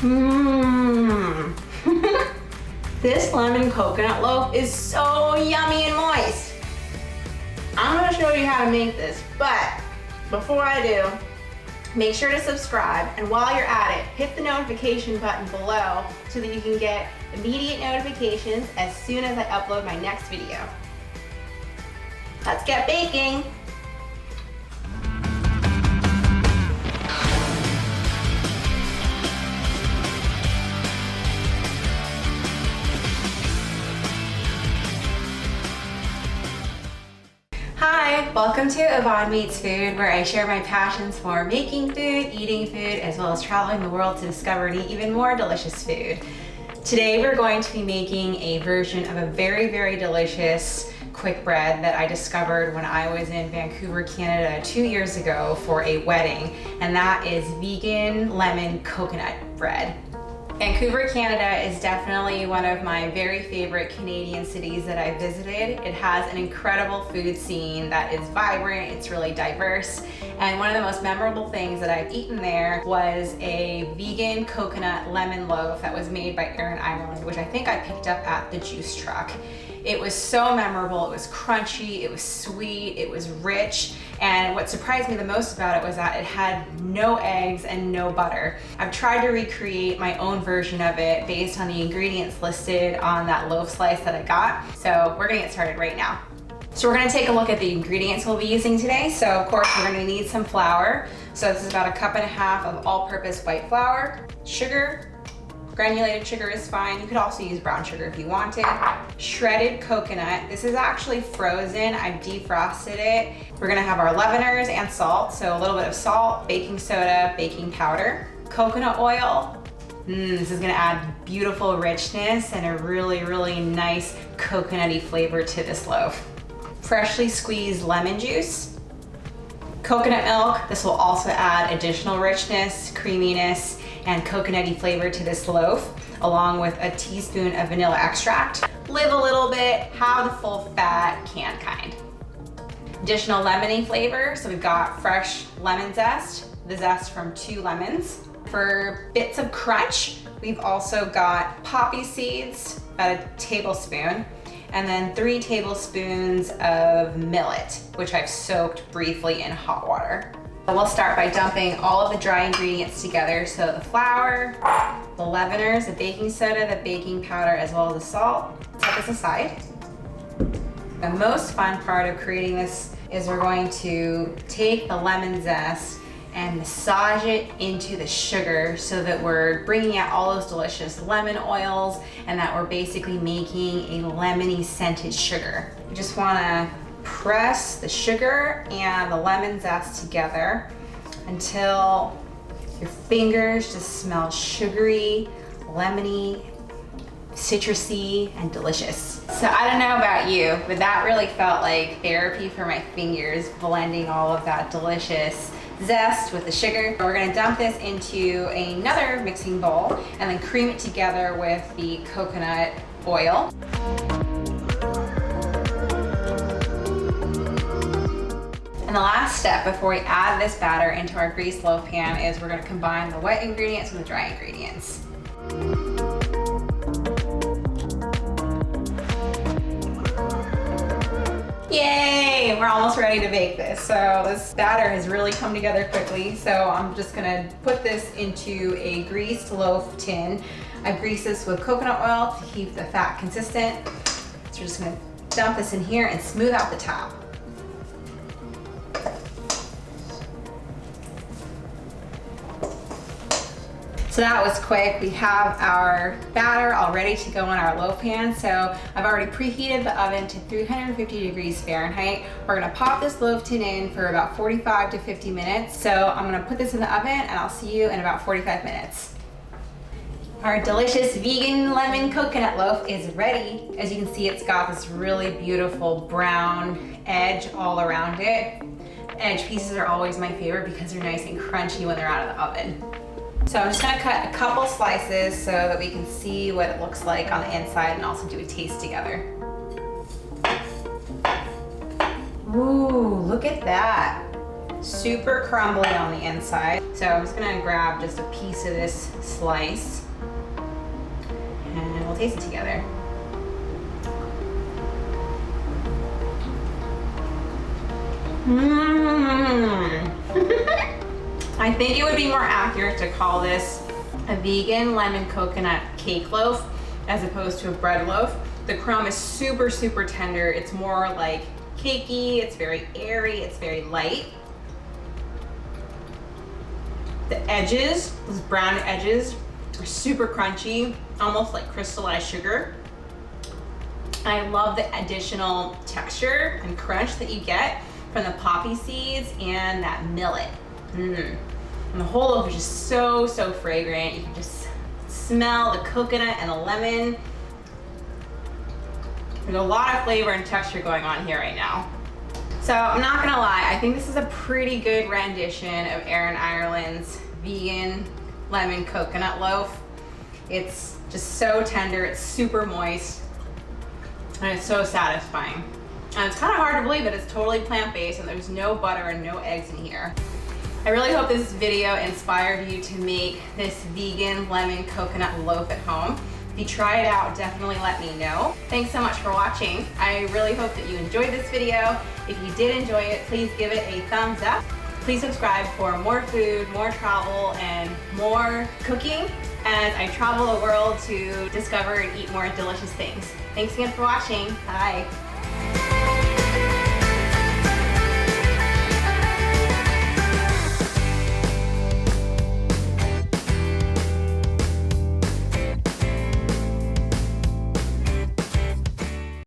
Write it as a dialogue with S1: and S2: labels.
S1: Mmm. This lemon coconut loaf is so yummy and moist. I'm gonna show you how to make this, but before I do, make sure to subscribe, and while you're at it, hit the notification button below so that you can get immediate notifications as soon as I upload my next video. Let's get baking. Hi, welcome to Yvonne Meets Food, where I share my passions for making food, eating food, as well as traveling the world to discover and eat even more delicious food. Today we're going to be making a version of a very, very delicious quick bread that I discovered when I was in Vancouver, Canada 2 years ago for a wedding, and that is vegan lemon coconut bread. Vancouver, Canada is definitely one of my very favorite Canadian cities that I visited. It has an incredible food scene that is vibrant, it's really diverse, and one of the most memorable things that I've eaten there was a vegan coconut lemon loaf that was made by Erin Ireland, which I think I picked up at the juice truck. It was so memorable, it was crunchy, it was sweet, it was rich, and what surprised me the most about it was that it had no eggs and no butter. I've tried to recreate my own version of it based on the ingredients listed on that loaf slice that I got, so we're gonna get started right now. So we're gonna take a look at the ingredients we'll be using today. So of course we're gonna need some flour. So this is about 1.5 cups of all-purpose white flour, sugar, granulated sugar is fine. You could also use brown sugar if you wanted. Shredded coconut. This is actually frozen. I've defrosted it. We're gonna have our leaveners and salt. So a little bit of salt, baking soda, baking powder, coconut oil. This is gonna add beautiful richness and a really, really nice coconutty flavor to this loaf. Freshly squeezed lemon juice. Coconut milk. This will also add additional richness, creaminess, and coconutty flavor to this loaf, along with a teaspoon of vanilla extract. Live a little bit, have the full fat canned kind. Additional lemony flavor, so we've got fresh lemon zest, the zest from 2 lemons. For bits of crunch, we've also got poppy seeds, about 1 tablespoon, and then 3 tablespoons of millet, which I've soaked briefly in hot water. We'll start by dumping all of the dry ingredients together. So the flour, the leaveners, the baking soda, the baking powder, as well as the salt. Set this aside. The most fun part of creating this is we're going to take the lemon zest and massage it into the sugar so that we're bringing out all those delicious lemon oils and that we're basically making a lemony scented sugar. You just wanna press the sugar and the lemon zest together until your fingers just smell sugary, lemony, citrusy, and delicious. So I don't know about you, but that really felt like therapy for my fingers, blending all of that delicious zest with the sugar. We're gonna dump this into another mixing bowl and then cream it together with the coconut oil. And the last step before we add this batter into our greased loaf pan is we're gonna combine the wet ingredients with the dry ingredients. Yay! We're almost ready to bake this. So this batter has really come together quickly. So I'm just gonna put this into a greased loaf tin. I've greased this with coconut oil to keep the fat consistent. So we're just gonna dump this in here and smooth out the top. So that was quick. We have our batter all ready to go in our loaf pan. So I've already preheated the oven to 350 degrees Fahrenheit. We're gonna pop this loaf tin in for about 45 to 50 minutes. So I'm gonna put this in the oven and I'll see you in about 45 minutes. Our delicious vegan lemon coconut loaf is ready. As you can see, it's got this really beautiful brown edge all around it. Edge pieces are always my favorite because they're nice and crunchy when they're out of the oven. So I'm just gonna cut a couple slices so that we can see what it looks like on the inside and also do a taste together. Ooh, look at that. super crumbly on the inside. So I'm just gonna grab just a piece of this slice and we'll taste it together. I think it would be more accurate to call this a vegan lemon coconut cake loaf as opposed to a bread loaf. The crumb is super, super tender. It's more like cakey, it's very airy, it's very light. The edges, those brown edges, are super crunchy, almost like crystallized sugar. I love the additional texture and crunch that you get from the poppy seeds and that millet. And the whole loaf is just so, so fragrant. You can just smell the coconut and the lemon. There's a lot of flavor and texture going on here right now. So I'm not gonna lie, I think this is a pretty good rendition of Erin Ireland's vegan lemon coconut loaf. It's just so tender, it's super moist, and it's so satisfying. And it's kind of hard to believe that it's totally plant-based and there's no butter and no eggs in here. I really hope this video inspired you to make this vegan lemon coconut loaf at home. If you try it out, definitely let me know. Thanks so much for watching. I really hope that you enjoyed this video. If you did enjoy it, please give it a thumbs up. Please subscribe for more food, more travel, and more cooking as I travel the world to discover and eat more delicious things. Thanks again for watching. Bye.